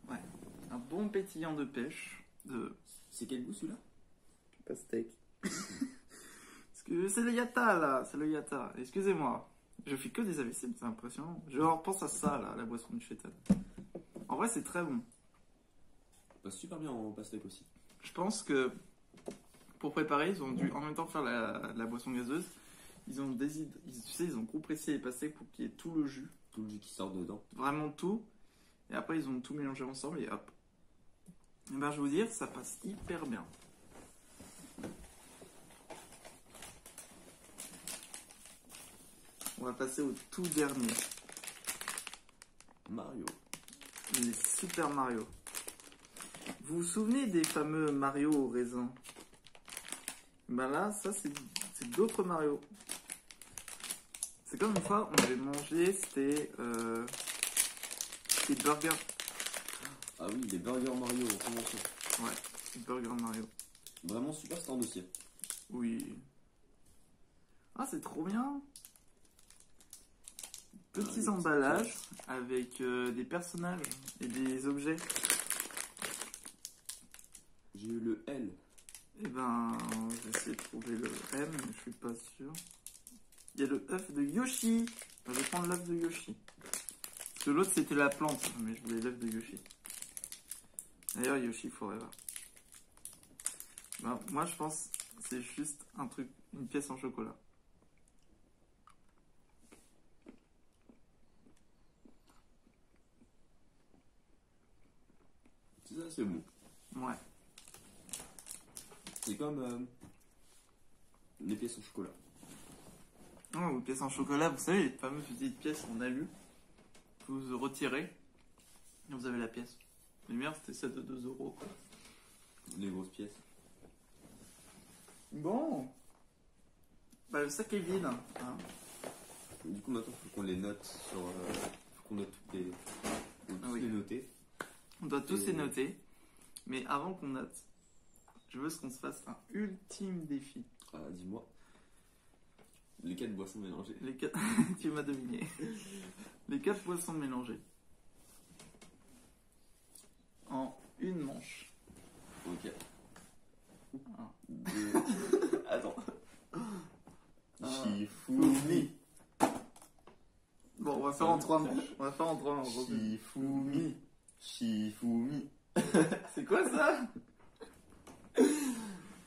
Ouais. Un bon pétillant de pêche, de c'est quel goût celui-là? pastèque. Parce que c'est le Yata là, c'est le Yata. Excusez-moi. Je fais que des AVC, c'est impressionnant. Je repense à ça là, la boisson du chétan. En vrai, c'est très bon. Ça passe super bien en pastèque aussi. Je pense que pour préparer, ils ont dû en même temps faire la boisson gazeuse. Ils ont ils ont compressé les pastèques pour qu'il y ait tout le jus. Tout le jus qui sort dedans. Vraiment tout. Et après, ils ont tout mélangé ensemble et hop. Et ben, je vais vous dire, ça passe hyper bien. On va passer au tout dernier. Mario. Les Super Mario. Vous vous souvenez des fameux Mario au raisin? Ben là, ça c'est d'autres Mario. C'est comme une fois, on avait mangé, c'était des burgers. Ah oui, les burgers Mario, comment ça? Ouais, des burgers Mario. Vraiment super stand aussi. Oui. Ah, c'est trop bien. Petits emballages avec des personnages et des objets. J'ai eu le L. Et ben, je vais essayer de trouver le M, mais je suis pas sûr. Il y a le œuf de Yoshi. Je vais prendre l'œuf de Yoshi. Parce que l'autre c'était la plante, mais je voulais l'œuf de Yoshi. D'ailleurs, Yoshi Forever. Ben, moi je pense que c'est juste un truc, une pièce en chocolat. C'est ça, c'est bon. Ouais. C'est comme les pièces en chocolat. Oh, les pièces en chocolat, vous savez, les fameuses petites pièces en alu. Vous retirez et vous avez la pièce. Les meilleures, c'était celle de 2 €. Quoi. Les grosses pièces. Bon. Bah, le sac est vide. Hein. Du coup, maintenant, il faut qu'on les note sur. Faut qu'on note toutes les. Faut tous les noter. On doit tous les noter. Mais avant qu'on note, je veux qu'on se fasse un ultime défi. Ah, dis-moi. Les 4 boissons mélangées. Les 4... tu m'as deviné. Les 4 boissons mélangées. En une manche. Ok. Un. 2. Attends. Un. Shifumi. Bon, on va faire en 3 manches. On va faire en 3 manches. Shifumi. Shifumi. C'est quoi ça?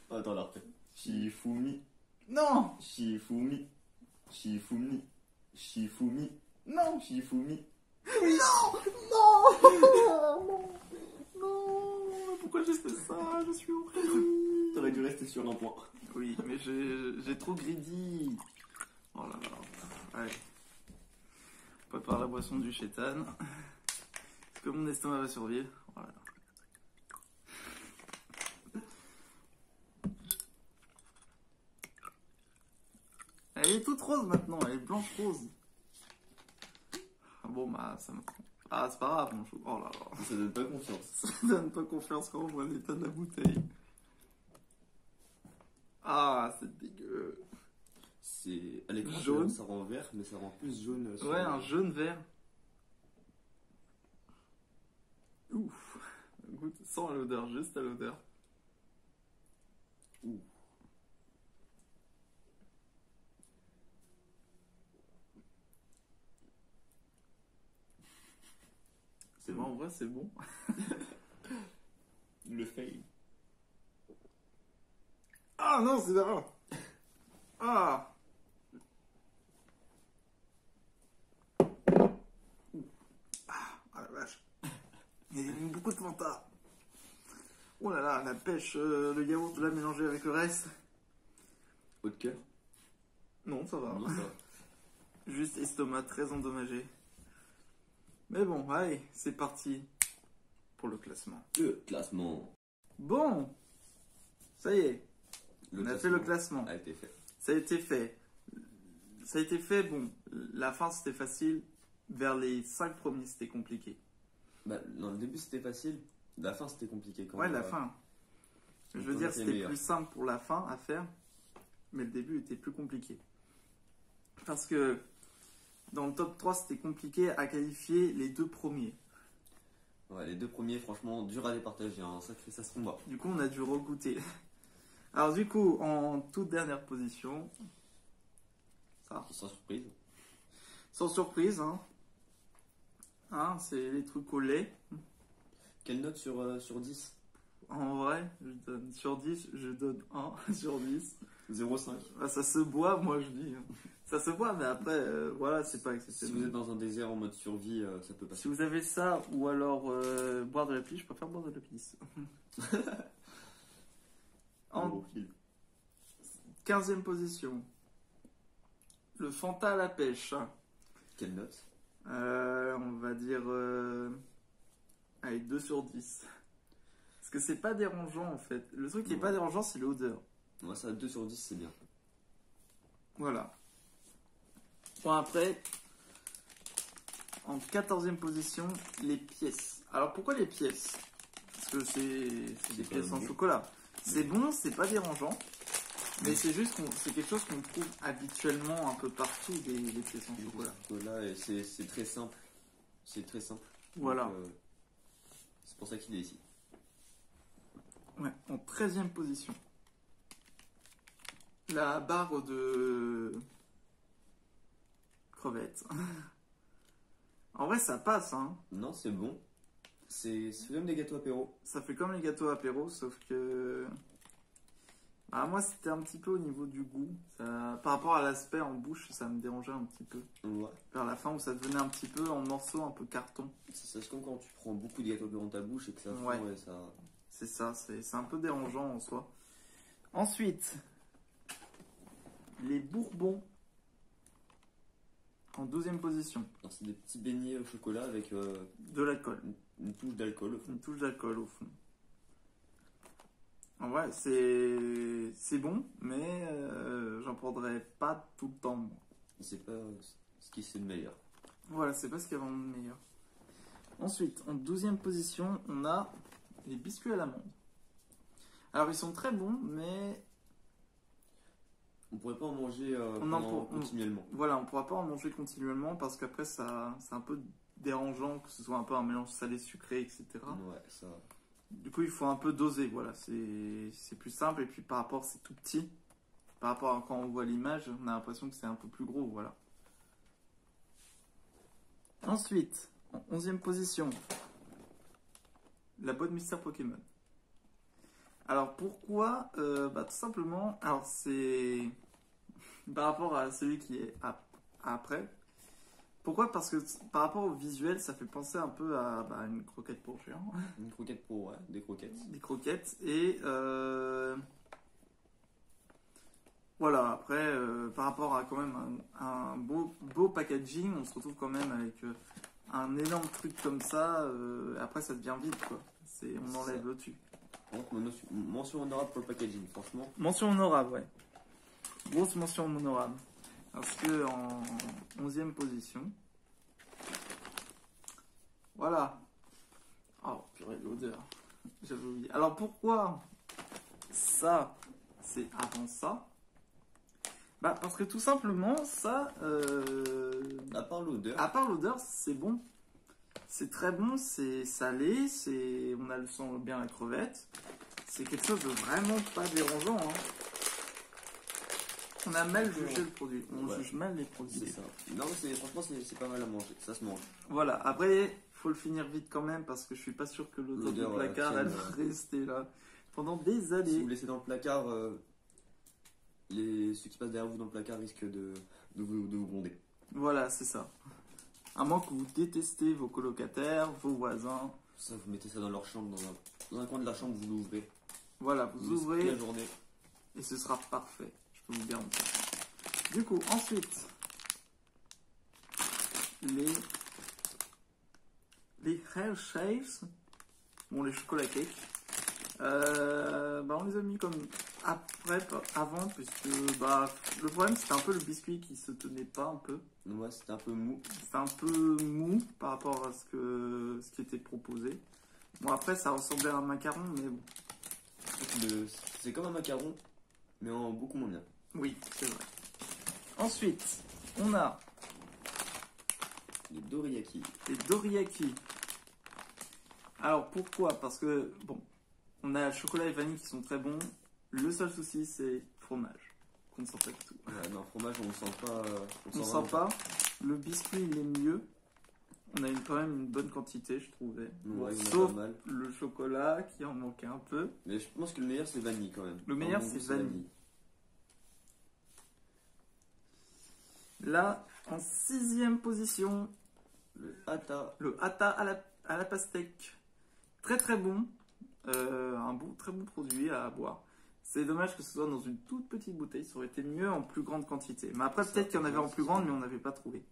Attends, là, refais. Shifumi. Non! Shifumi. Shifumi. Shifumi. Non! Shifumi. Non! Non! Non! Pourquoi j'ai fait ça? Je suis horrible. T'aurais dû rester sur un point. Oui, mais j'ai trop greedy. Oh là là. Allez. On prépare la boisson du chétan. Est-ce que mon estomac va survivre? Oh là là. Elle est toute rose maintenant, elle est blanche rose. Ah bon, bah ça me... Ah, c'est pas grave, mon chou. Oh là là. Ça donne pas confiance. Ça donne pas confiance quand on voit l'état de la bouteille. Ah, c'est dégueu. C'est à l'écran Jaune. ça rend vert, mais ça rend plus jaune. sur Ouais, le- un jaune vert. Ouf. Goûte sans l'odeur, juste à l'odeur. Ouh. C'est Moi, bon. en vrai, c'est bon. Le fail. Ah non, c'est vert. Ah. Ah la vache. Il y a eu beaucoup de Fanta. Oh là là, la pêche, le yaourt là mélangé avec le reste. Haut de cœur. Non, ça va. Non, ça va. Juste estomac très endommagé. Mais bon, allez, c'est parti pour le classement. Le classement. Bon, ça y est, Le on a fait le classement. a été fait. Ça a été fait. Ça a été fait, bon, la fin c'était facile. Vers les 5 premiers c'était compliqué. Bah, non, le début c'était facile. La fin c'était compliqué quand Ouais, même. la fin. Je veux on a dire, fait c'était meilleur. plus simple pour la fin à faire, mais le début était plus compliqué. Parce que dans le top 3, c'était compliqué à qualifier les 2 premiers. Ouais, les 2 premiers, franchement, dur à départager. Un sacré ça se combat. Du coup, on a dû regoûter. Alors, du coup, en toute dernière position, ça, Sans surprise. sans surprise, hein, c'est les trucs au lait. Quelle note sur 10? En vrai, je donne sur 10, je donne 1 sur 10. 0,5. Ah, ça se boit, moi je dis. Ça se boit, mais après, voilà, c'est pas Si exceptionnel. vous êtes dans un désert en mode survie, ça peut passer. Si vous avez ça, ou alors boire de la pisse, je préfère boire de la pisse. En Gros kill. 15e position, le Fanta à la pêche. Quelle note? On va dire allez, 2 sur 10. Parce que c'est pas dérangeant en fait. Le truc qui est pas dérangeant, c'est l'odeur. Moi, ça, 2 sur 10, c'est bien. Voilà. Bon, après, en 14e position, les pièces. Alors pourquoi les pièces? Parce que c'est des pas pièces en bon. chocolat. C'est bon, c'est pas dérangeant. Mais c'est juste c'est quelque chose qu'on trouve habituellement un peu partout, des pièces en chocolat. Chocolat, et c'est très simple. C'est très simple. Voilà. Donc, c'est pour ça qu'il est ici. Ouais, en 13e position. La barre de crevettes. En vrai, ça passe, hein. Non, c'est bon. C'est comme des gâteaux apéro. Ça fait comme les gâteaux apéro, sauf que... Ah, moi, c'était un petit peu au niveau du goût. Par rapport à l'aspect en bouche, ça me dérangeait un petit peu. Ouais. Vers la fin, où ça devenait un petit peu en morceaux, un peu carton. C'est comme quand tu prends beaucoup de gâteaux apéro dans ta bouche et que ça Ouais. fond et ça... C'est ça, c'est un peu dérangeant en soi. Ensuite, les bourbons. En 12e position. Alors, c'est des petits beignets au chocolat avec De l'alcool. une touche d'alcool au fond. Une touche d'alcool au fond. En vrai, c'est bon, mais j'en prendrais pas tout le temps. Moi. C'est pas ce qui c'est de meilleur. Voilà, c'est pas ce qu'il y a vraiment de meilleur. Ensuite, en 12e position, on a les biscuits à l'amande. Alors, ils sont très bons, mais On pourrait pas en manger continuellement. Voilà, on pourra pas en manger continuellement parce qu'après c'est un peu dérangeant que ce soit un peu un mélange salé-sucré, etc. Ouais, ça. Du coup, il faut un peu doser, voilà, c'est plus simple. Et puis par rapport, c'est tout petit. Par rapport à quand on voit l'image, on a l'impression que c'est un peu plus gros, voilà. Ensuite, en 11e position, la boîte mystère Pokémon. Alors pourquoi tout simplement, alors c'est par rapport à celui qui est après. Pourquoi? Parce que par rapport au visuel, ça fait penser un peu à une croquette pour géant. Une croquette pour, ouais, des croquettes. Des croquettes. Et voilà, après, par rapport à quand même un beau packaging, on se retrouve quand même avec un énorme truc comme ça. Après, ça devient vide, quoi. On enlève le dessus. Mention honorable pour le packaging, franchement. Mention honorable, ouais. Grosse mention honorable. Parce que en 11e position. Voilà. Oh, purée, l'odeur. J'avais oublié. Alors pourquoi ça, c'est avant ça? Parce que tout simplement, ça. À part l'odeur. À part l'odeur, c'est bon. C'est très bon, c'est salé, on a le sent bien la crevette. C'est quelque chose de vraiment pas dérangeant. Hein. On a mal jugé le produit. On juge mal les produits. C'est ça. Non, franchement, c'est pas mal à manger. Ça se mange. Voilà. Après, il faut le finir vite quand même parce que je suis pas sûr que l'odeur du placard elle va rester là pendant des années. Si vous laissez dans le placard, ceux qui passent derrière vous dans le placard risquent de vous gronder. Voilà, c'est ça. À moins que vous détestez vos colocataires, vos voisins. Ça, vous mettez ça dans leur chambre, dans un coin de la chambre, vous l'ouvrez. Voilà, vous ouvrez la journée. Et ce sera parfait. Je peux vous garantir. Du coup, ensuite, les Hershey's, bon, les chocolats cake, on les a mis comme avant, puisque le problème c'était un peu le biscuit qui se tenait pas un peu. Ouais, c'était un peu mou. C'était un peu mou par rapport à ce qui était proposé. Bon, après ça ressemblait à un macaron, mais bon. C'est comme un macaron, mais en beaucoup moins bien. Oui, c'est vrai. Ensuite, on a les doriyaki. Les doriyaki. Alors pourquoi? Parce que, bon, on a chocolat et vanille qui sont très bons. Le seul souci, c'est fromage. Qu'on ne sent pas du tout. Ouais, non, fromage, on ne sent pas. On ne sent pas. Le biscuit, il est mieux. On a quand même une bonne quantité, je trouvais. Ouais, sauf le chocolat qui en manquait un peu. Mais je pense que le meilleur, c'est vanille quand même. Le meilleur, c'est vanille. Là, en 6e position, le Hata. Le Hata à la pastèque. Très très bon. Un très bon produit à boire. C'est dommage que ce soit dans une toute petite bouteille. Ça aurait été mieux en plus grande quantité. Mais après, peut-être qu'il y en avait en plus grande, mais on n'avait pas trouvé.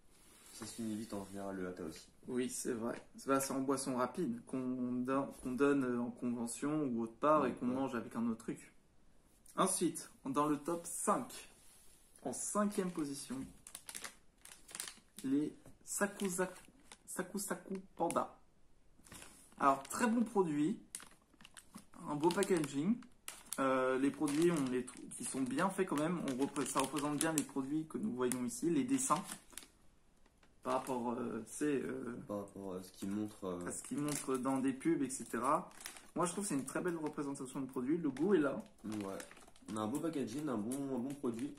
Ça se finit vite en général, le Hata aussi. Oui, c'est vrai. C'est en boisson rapide qu'on donne en convention ou autre part et qu'on mange avec un autre truc. Ensuite, dans le top 5, en 5e position, les Saku Saku Panda. Alors, très bon produit, un beau packaging. Les produits qui sont bien faits quand même. Ça représente bien les produits que nous voyons ici, les dessins. Par rapport, par rapport à ce qu'ils montrent. À ce qu'ils montrent dans des pubs, etc. Moi, je trouve que c'est une très belle représentation de produit. Le goût est là. Ouais. On a un beau packaging, un bon produit.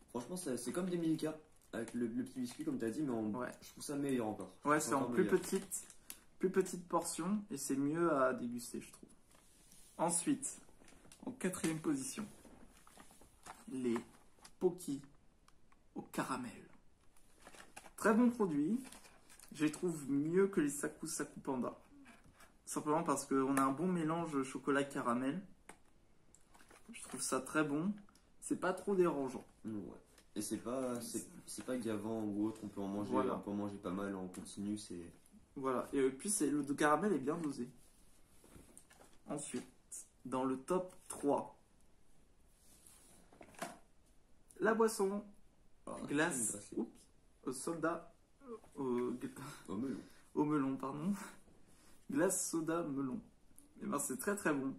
Franchement, c'est comme des Milka. Avec le petit biscuit, comme tu as dit, mais je trouve ça meilleur encore. Ouais, c'est en plus petite portion et c'est mieux à déguster, je trouve. Ensuite, en 4e position, les Poki au caramel. Très bon produit. Je les trouve mieux que les Saku Saku Panda. Simplement parce qu'on a un bon mélange chocolat-caramel. Je trouve ça très bon. C'est pas trop dérangeant. Ouais. Et c'est pas gavant ou autre, on peut en manger, voilà. On peut en manger pas mal en continu, c'est... Voilà, et puis le caramel est bien dosé. Ensuite, dans le top 3, la boisson glace au soda, au melon, pardon. Glace soda melon. Et c'est très très bon.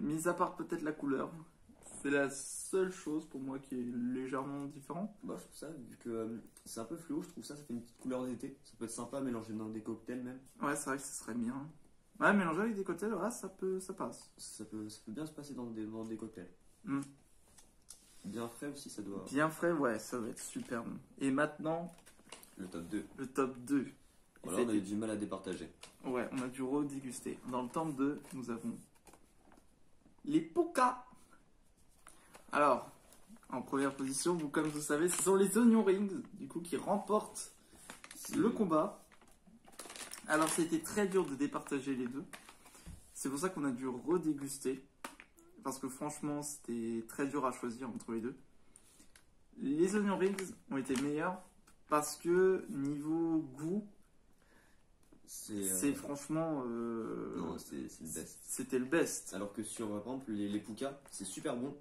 Mis à part peut-être la couleur. C'est la seule chose pour moi qui est légèrement différente. Bah, je trouve ça, vu que c'est un peu fluo, je trouve ça fait une petite couleur d'été. Ça peut être sympa à mélanger dans des cocktails même. Ouais, c'est vrai que ce serait bien. Ouais, mélanger avec des cocktails, ouais, ça passe. Ça peut bien se passer dans des cocktails. Mm. Bien frais aussi, ça doit. Bien frais, ouais, ça va être super bon. Et maintenant, Le top 2. le top 2. Voilà, on a eu du mal à départager. Ouais, on a dû redéguster. Dans le top 2, nous avons les Pooka. Alors, en première position, vous, comme vous savez, ce sont les Onion Rings, du coup, qui remportent le combat. Alors, c'était très dur de départager les deux. C'est pour ça qu'on a dû redéguster. Parce que franchement, c'était très dur à choisir entre les deux. Les Onion Rings ont été meilleurs parce que niveau goût, c'est franchement... Non, c'est le best. C'était le best. Alors que sur, par exemple, les Pooka, c'est super bon.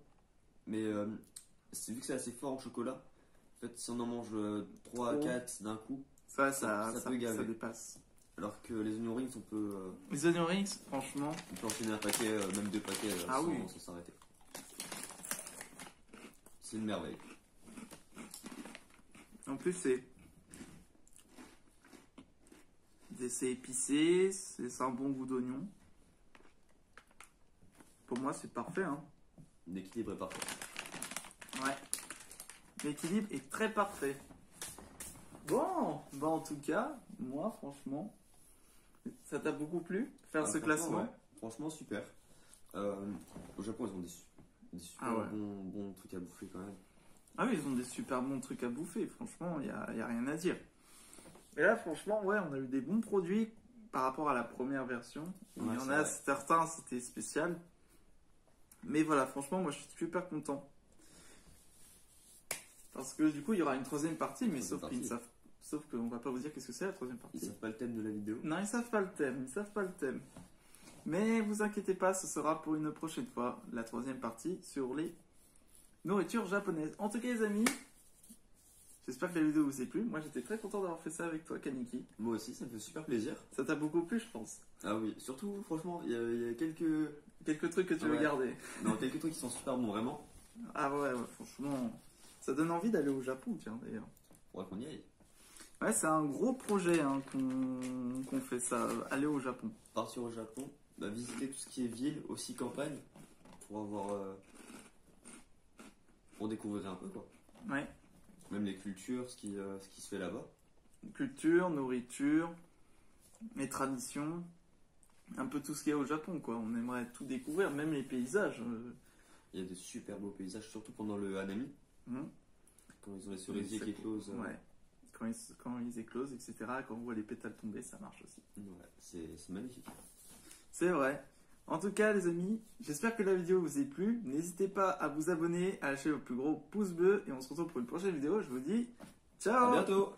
Mais vu que c'est assez fort en chocolat, en fait, si on en mange 3 à 4 d'un coup, ça peut gaver. Ça dépasse. Alors que les onion rings, on peut Les Onion Rings, franchement... enchaîner un paquet, même 2 paquets sans s'arrêter. C'est une merveille. En plus, c'est épicé, c'est un bon goût d'oignon. Pour moi, c'est parfait. Hein. L'équilibre est parfait. Ouais. L'équilibre est très parfait. Bon, bah en tout cas, moi, franchement, ça t'a beaucoup plu faire ce classement? Ouais. Franchement, super. Au Japon, ils ont des super bons trucs à bouffer quand même. Ah oui, ils ont des super bons trucs à bouffer. Franchement, il n'y a rien à dire. Et là, franchement, ouais, on a eu des bons produits par rapport à la première version. Il y en a certains, c'était spécial. Mais voilà, franchement, moi, je suis super content. Parce que du coup, il y aura une troisième partie, mais sauf qu'on ne va pas vous dire qu'est-ce que c'est la troisième partie. Ils savent pas le thème de la vidéo. Non, ils savent pas le thème. Mais vous inquiétez pas, ce sera pour une prochaine fois, la troisième partie sur les nourritures japonaises. En tout cas, les amis, j'espère que la vidéo vous a plu. Moi, j'étais très content d'avoir fait ça avec toi, Kaneki. Moi aussi, ça me fait super plaisir. Ça t'a beaucoup plu, je pense. Ah oui, surtout, franchement, il y a quelques trucs que tu veux garder. Non, quelques trucs qui sont super bons, vraiment. Ah ouais, franchement, ça donne envie d'aller au Japon, tiens, d'ailleurs. Faudrait qu'on y aille. Ouais, c'est un gros projet hein, qu'on fait ça, aller au Japon. Partir au Japon, visiter tout ce qui est ville, aussi campagne, pour découvrir un peu, quoi. Ouais. Même les cultures, ce qui se fait là-bas. Culture, nourriture, les traditions, un peu tout ce qu'il y a au Japon, quoi. On aimerait tout découvrir, même les paysages. Il y a de super beaux paysages, surtout pendant le hanami. Quand ils ont les cerisiers qui éclosent. Ouais. Quand ils éclosent, etc. Quand on voit les pétales tomber, ça marche aussi. Ouais, c'est magnifique. C'est vrai. En tout cas, les amis, j'espère que la vidéo vous a plu. N'hésitez pas à vous abonner, à lâcher le plus gros pouce bleu. Et on se retrouve pour une prochaine vidéo. Je vous dis ciao! À bientôt!